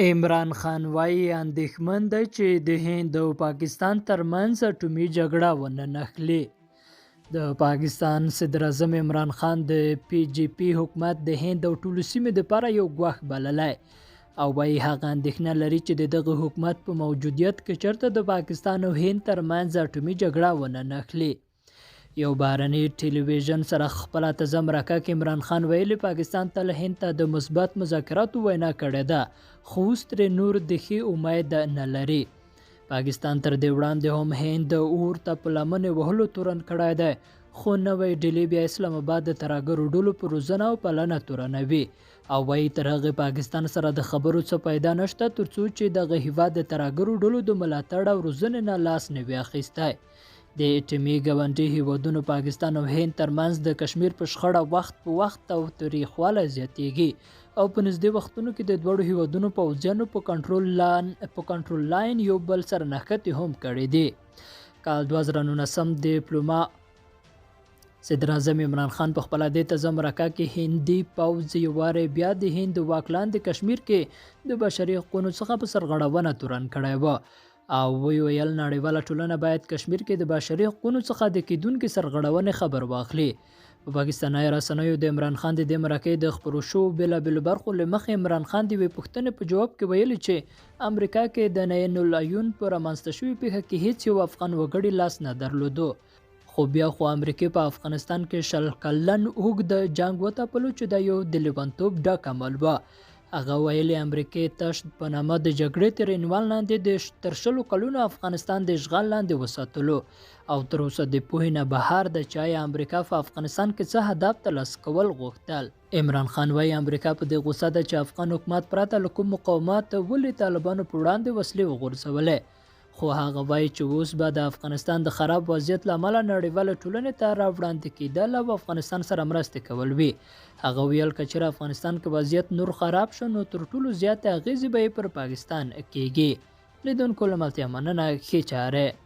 عمران خان وایي اندېښمن دی چې د هند او پاکستان ترمنځ اټومي جګړه ونه نښلي. د پاکستان صدر اعظم عمران خان د پی جی پی حکومت د هند او ټولو سیمې لپاره یو ګواښ بللی او وایي هغه اندېښنه لري چې د دغه حکومت په موجودیت کې چېرته د پاکستان او هند ترمنځ اټومي جګړه ونه نښلي. یو بهرني ټلویزیون سره خپله تازه مرکه کې عمران خان ویلي پاکستان تل هند ته د مثبت مذاکراتو وینا کړې ده خو اوس ترې نور د ښې امید نه لري. پاکستان تر دې وړاندې هم هند اور ته په لمنې وهلو تورن کړی دی خو نوی ډیلي بیا اسلام آباد د ترهګرو ډلو په روزنه او پالنه تورنوي او وایي تر هغې پاکستان سره د خبرو څه پیدا نشته تر څو چې دغه هیواد د ترهګرو ډلو د ملاتړ او روزنې نه لاس نه وي اخیستی. د اټومي ګاونډي هیوادونو پاکستان او هند ترمنځ د کشمیر په شخړه وخت په وخت او تریخوالی زیاتیږي او په نږدې وختونو کې د دواړو هیوادونو پوځیانو په کنټرول لاین یو بل سره نښتې هم کړې دي. کال 2019 د ډیپلوما صدر اعظم عمران خان په خپله دې تازه مرکه کې هندي پوځ یو واری بیا د هند واکلان د کشمیر کې د بشري حقوقو څخه په سرغړونه تورن کړی و او ویل نړیواله ټولنه باید کشمیر کې د بشري حقوقو څخه د کیدونکې سرغړونې خبر واخلي. په پاکستاني رسنیو د عمران خان د دې مرکې د خپرو شوو بېلابېلو برخو له مخې عمران خان د یوې پوښتنې په جواب کې ویلي چې امریکا کې د عین العیون په رامنځته شوې پیښه کې هیڅ یو افغان وګړي لاس نه درلودو خو بیا خو امریکې په افغانستان کې 100 کلن اوږد جنګ وتپلو چې دا یو د لیونتوب ډک عمل و. هغه ویلي امریکې تش په نامه د جګړې تر عنوان لاندې تر 100 کلونو افغانستان د اشغال لاندې وساتلو او تر اوسه د پوهې نه بهر د چې آیا امریکا په افغانستان کې څه هدف ترلاسه کول غوښتل. عمران خان وایي امریکا په دې غوسه ده چې افغان حکومت پرته له کوم مقاومت ولې طالبانو په وړاندې وسلې وغورځولې خو هغه وایي چې اوس به د افغانستان د خراب وضعیت له امله نړیواله ټولنې ته راوړاندې کېدل او افغانستان سره مرستې کول وي. هغه ویل که چېرې افغانستان کې وضعیت نور خراب شو نو تر ټولو زیاتې اغیزې به یې پر پاکستان کېږي. لیدونکو له ملتیا مننه، ښې چارې.